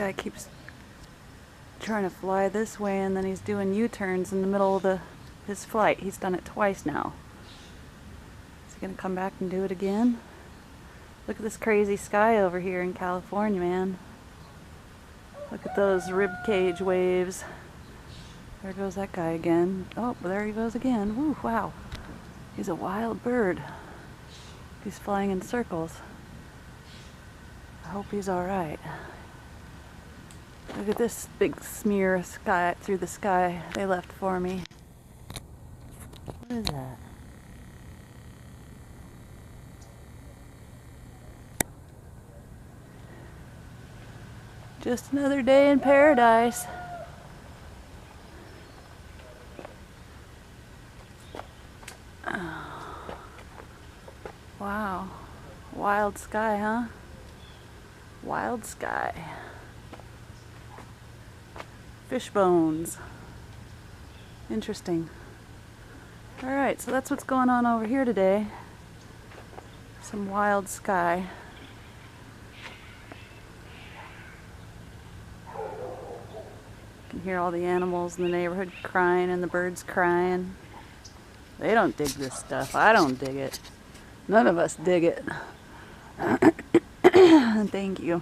guy keeps trying to fly this way, and then he's doing U-turns in the middle of his flight. He's done it twice now. Is he gonna come back and do it again? Look at this crazy sky over here in California, man. Look at those rib cage waves. There goes that guy again. Oh, there he goes again. Woo, wow. He's a wild bird. He's flying in circles. I hope he's alright. Look at this big smear of sky through the sky they left for me. What is that? Just another day in paradise. Wow. Wild sky, huh? Wild sky. Fish bones. Interesting. Alright, so that's what's going on over here today. Some wild sky. You can hear all the animals in the neighborhood crying and the birds crying. They don't dig this stuff. I don't dig it. None of us dig it. Thank you.